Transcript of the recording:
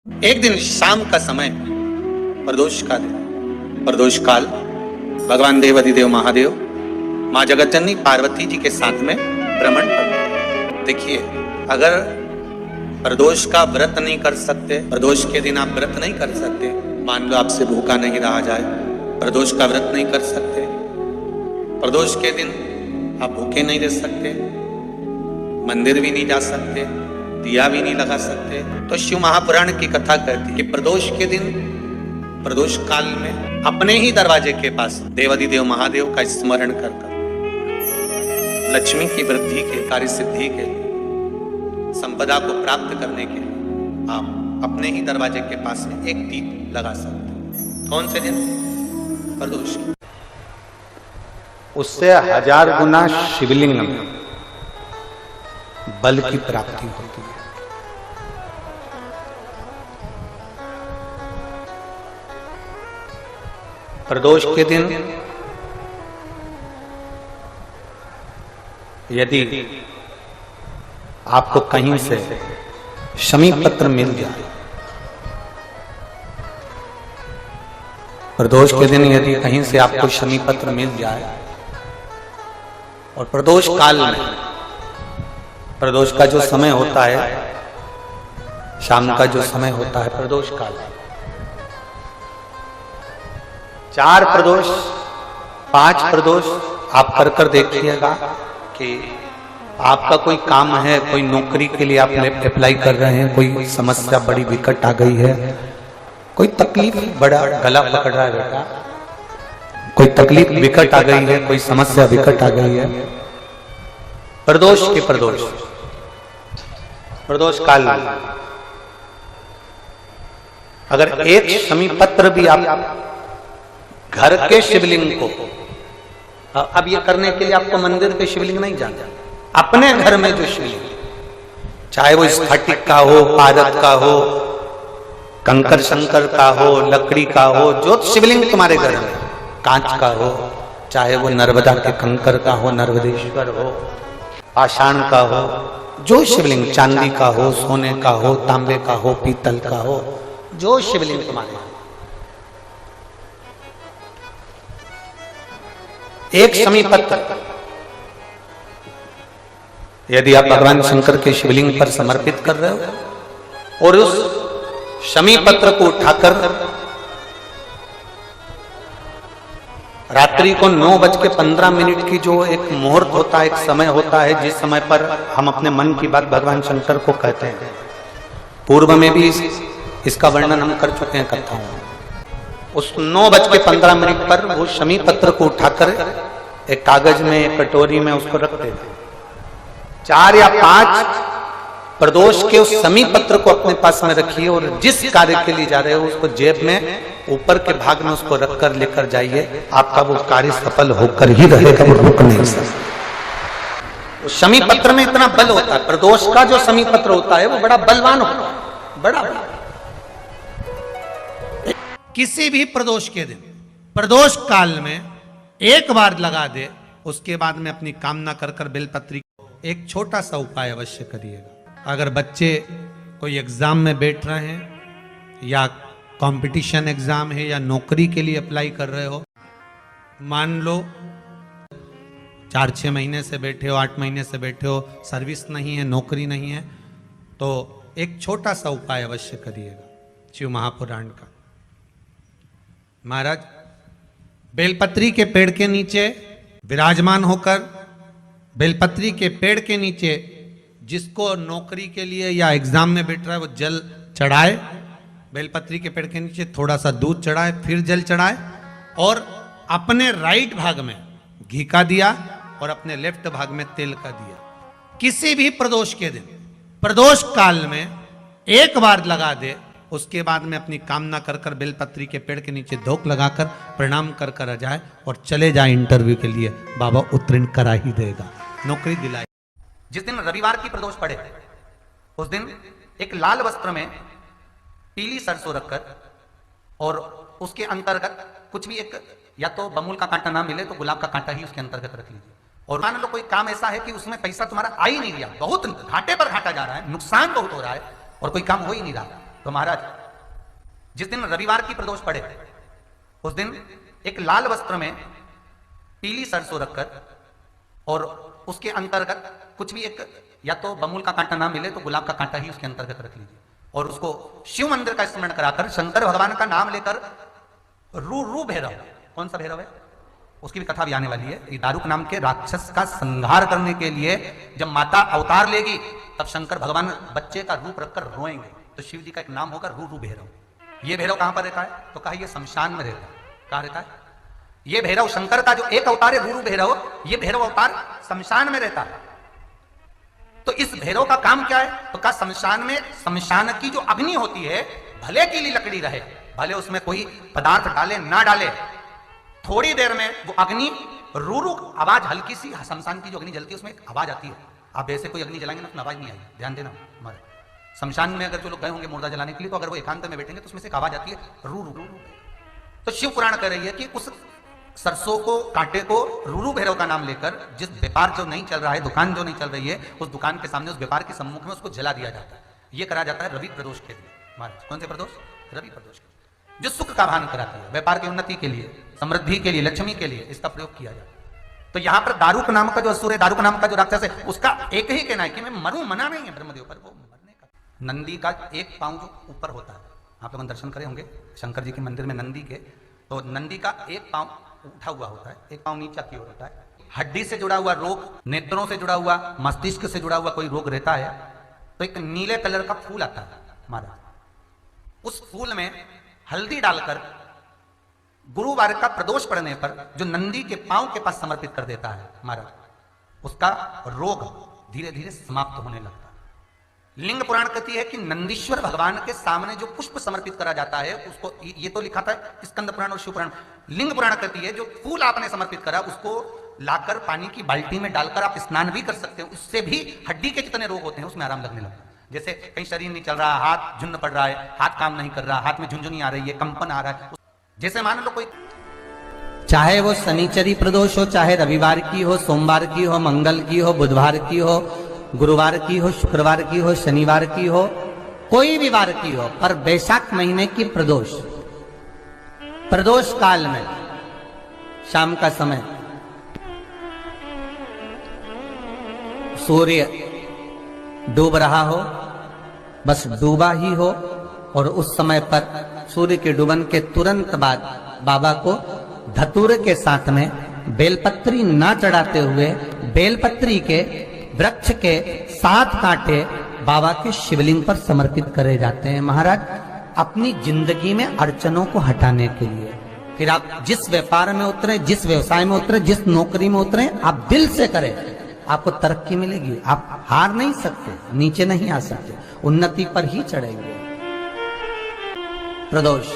एक दिन शाम का समय, प्रदोष का दिन, प्रदोष काल, भगवान देवाधिदेव महादेव माँ जगतजननी पार्वती जी के साथ में भ्रमण पर। देखिए, अगर प्रदोष का व्रत नहीं कर सकते, प्रदोष के दिन आप व्रत नहीं कर सकते, मान लो आपसे भूखा नहीं रहा जाए, प्रदोष का व्रत नहीं कर सकते, प्रदोष के दिन आप भूखे नहीं रह सकते, मंदिर भी नहीं जा सकते, दिया भी नहीं लगा सकते, तो शिव महापुराण की कथा कहती है कि प्रदोष के दिन, प्रदोष काल में अपने ही दरवाजे के पास देवाधिदेव महादेव का स्मरण कर लक्ष्मी की वृद्धि के, कार्य सिद्धि के, संपदा को प्राप्त करने के लिए आप अपने ही दरवाजे के पास में एक दीप लगा सकते हैं। कौन से दिन? प्रदोष। उससे 1000 गुना शिवलिंग में बल की प्राप्ति होती है। प्रदोष के दिन यदि आपको कहीं से शमी पत्र मिल जाए, प्रदोष के दिन यदि कहीं से आपको शमी पत्र मिल जाए और प्रदोष काल में, प्रदोष का जो समय होता है, शाम का जो समय होता है प्रदोष काल, 4 प्रदोष 5 प्रदोष आप कर देखिएगा कि आपका कोई काम है, कोई नौकरी के लिए आप अप्लाई कर रहे हैं, कोई समस्या बड़ी विकट आ गई है, कोई तकलीफ, बड़ा गला पकड़ रहा है बेटा, कोई तकलीफ विकट आ गई है, कोई समस्या विकट आ गई है, प्रदोष के प्रदोष काल में अगर एक शमी पत्र भी आप घर के शिवलिंग को, अब ये करने के लिए आपको मंदिर के शिवलिंग नहीं जाना, अपने घर में जो शिवलिंग, चाहे वो स्फटिक का हो, पारद का हो, कंकर शंकर का हो, लकड़ी का हो, जो शिवलिंग तुम्हारे घर में, कांच का हो, चाहे वो नर्मदा के कंकर का हो, नर्मदेश्वर हो, पाषाण का हो, जो शिवलिंग, चांदी का हो, सोने का हो, तांबे का हो, पीतल का हो, जो शिवलिंग तुम्हारे, एक शमी पत्र यदि आप भगवान शंकर के शिवलिंग पर समर्पित कर रहे हो और उस शमी पत्र को उठाकर रात्रि को 9:15 की जो एक मुहूर्त होता है, एक समय होता है, जिस समय पर हम अपने मन की बात भगवान शंकर को कहते हैं, पूर्व में भी इसका वर्णन हम कर चुके हैं कथाओं में, उस 9:15 पर वो शमी पत्र को उठाकर एक कागज में, एक कटोरी में उसको रखते थे। 4 या 5 प्रदोष के उस शमी पत्र को अपने पास में रखिए और जिस कार्य के लिए जा रहे हो उसको जेब में ऊपर के भाग में उसको रखकर लेकर जाइए, आपका वो कार्य सफल होकर ही रहेगा, वो रुक नहीं सकता। शमी पत्र में इतना बल होता है, प्रदोष का जो शमी पत्र होता है वो बड़ा बलवान होता है, बड़ा बल। किसी भी प्रदोष के दिन, प्रदोष काल में एक बार लगा दे, उसके बाद में अपनी कामना कर बेलपत्री, एक छोटा सा उपाय अवश्य करिएगा। अगर बच्चे कोई एग्जाम में बैठ रहे हैं या कंपटीशन एग्जाम है या नौकरी के लिए अप्लाई कर रहे हो, मान लो 4-6 महीने से बैठे हो, 8 महीने से बैठे हो, सर्विस नहीं है, नौकरी नहीं है, तो एक छोटा सा उपाय अवश्य करिएगा शिव महापुराण का। महाराज बेलपत्री के पेड़ के नीचे विराजमान होकर, बेलपत्री के पेड़ के नीचे जिसको नौकरी के लिए या एग्जाम में बैठ रहा है वो जल चढ़ाए, बेलपत्री के पेड़ के नीचे थोड़ा सा दूध चढ़ाए, फिर जल चढ़ाए और अपने राइट भाग में घी का दिया और अपने लेफ्ट भाग में तेल का दिया। किसी भी प्रदोष के दिन, प्रदोष काल में एक बार लगा दे, उसके बाद में अपनी कामना कर बेलपत्री के पेड़ के नीचे धोख लगाकर प्रणाम कर आ जाए और चले जाए इंटरव्यू के लिए, बाबा उत्तीर्ण करा ही देगा, नौकरी दिलाई। जिस दिन रविवार की प्रदोष पड़े उस दिन एक लाल वस्त्र में पीली सरसों रखकर और उसके अंतर्गत कुछ भी, एक या तो बमुल का कांटा ना मिले तो गुलाब का कांटा ही उसके अंतर्गत रख लीजिए। और मान लो कोई काम ऐसा है कि उसमें पैसा तुम्हारा आ ही नहीं रहा, बहुत घाटे पर घाटा जा रहा है, नुकसान बहुत हो रहा है और कोई काम हो ही नहीं रहा, तो महाराज जिस दिन रविवार की प्रदोष पड़े उस दिन एक लाल वस्त्र में पीली सरसों रखकर और उसके अंतर्गत कुछ भी एक या तो बमूल का कांटा ना मिले तो गुलाब का कांटा ही उसके अंतर्गत रख लीजिए और उसको शिव मंदिर का स्मरण कराकर शंकर भगवान का नाम लेकर रू रू भैरव, कौन सा भैरव है उसकी भी कथा भी आने वाली है। ये दारुक नाम के राक्षस का संहार करने के लिए जब माता अवतार लेगी तब शंकर भगवान बच्चे का रूप रखकर रोएंगे, तो शिव जी का एक नाम होगा रू रू भैरव। ये भैरव कहां पर रहता है? तो कहा ये शमशान में रहता है। कहां रहता है ये भैरव? शंकर का जो एक अवतार है रू रू भैरव, ये भैरव अवतार शमशान में रहता है। तो इस भैरव का काम क्या है? तो कहा शमशान में, शमशान की जो अग्नि होती है भले की लकड़ी रहे, भले उसमें कोई पदार्थ डाले ना डाले, थोड़ी देर में वो अग्नि रू रू आवाज, हल्की सी शमशान की जो अग्नि जलती है उसमें एक आवाज आती है। आप ऐसे कोई अग्नि जलाएंगे ना तो आवाज नहीं आएगी, ध्यान देना। हमारे शमशान में अगर जो लोग गए होंगे मुर्दा जलाने के लिए तो अगर वो एकांत में बैठेंगे तो उसमें से एक आवाज आती है रू रू रू। तो शिव पुराण कह रही है कि उस सरसों को, कांटे को रूरू भैरव का नाम लेकर जिस व्यापार जो नहीं चल रहा है, दुकान जो नहीं चल रही है, उस दुकान के सामने, उस व्यापार के सम्मुख में उसको जला दिया जाता है। यह करा जाता है रवि प्रदोष के लिए। महाराज कौन से प्रदोष? रवि प्रदोष के लिए, जो सुख का भान कराता है, व्यापार की उन्नति के लिए, समृद्धि के लिए, लक्ष्मी के लिए इसका प्रयोग किया जाता है। तो यहां पर दारुक नाम का जो असुर है, दारुक नाम का जो राक्षस है, उसका एक ही कहना है कि मैं मरूं, मना नहीं है ब्रह्मदेव पर, वो मरने का। नंदी का एक पांव जो ऊपर होता है, आप लोग दर्शन करे होंगे शंकर जी के मंदिर में नंदी के, तो नंदी का एक पांव उठा हुआ होता है, एक पांव नीचा की ओर होता है। हड्डी से जुड़ा हुआ रोग, नेत्रों से जुड़ा हुआ, मस्तिष्क से जुड़ा हुआ कोई रोग रहता है तो एक नीले कलर का फूल आता है महाराज, उस फूल में हल्दी डालकर गुरुवार का प्रदोष पड़ने पर जो नंदी के पांव के पास समर्पित कर देता है महाराज, उसका रोग धीरे धीरे समाप्त होने लगता है। लिंग पुराण कहती है कि नंदीश्वर भगवान के सामने जो पुष्प समर्पित करा जाता है उसको, ये तो लिखा था स्कंद पुराण और शिव पुराण, लिंग पुराण कहती है जो फूल आपने समर्पित करा उसको लाकर पानी की बाल्टी में डालकर आप स्नान भी कर सकते हो, उससे भी हड्डी के जितने रोग होते हैं उसमें आराम लगने लगता है। जैसे कहीं शरीर नहीं चल रहा, हाथ झुन्न पड़ रहा है, हाथ काम नहीं कर रहा, हाथ में झुंझुनी आ रही है, कंपन आ रहा है, जैसे मान लो कोई, चाहे वो शनिचरी प्रदोष हो, चाहे रविवार की हो, सोमवार की हो, मंगल की हो, बुधवार की हो, गुरुवार की हो, शुक्रवार की हो, शनिवार की हो, कोई भी वार की हो, पर बैसाख महीने की प्रदोष, प्रदोष काल में शाम का समय सूर्य डूब रहा हो, बस डूबा ही हो, और उस समय पर सूर्य के डूबन के तुरंत बाद बाबा को धतूरे के साथ में बेलपत्री ना चढ़ाते हुए बेलपत्री के वृक्ष के 7 कांटे बाबा के शिवलिंग पर समर्पित करे जाते हैं महाराज, अपनी जिंदगी में अड़चनों को हटाने के लिए। फिर आप जिस व्यापार में उतरे, जिस व्यवसाय में उतरे, जिस नौकरी में उतरे, आप दिल से करें, आपको तरक्की मिलेगी। आप हार नहीं सकते, नीचे नहीं आ सकते, उन्नति पर ही चढ़ेंगे। प्रदोष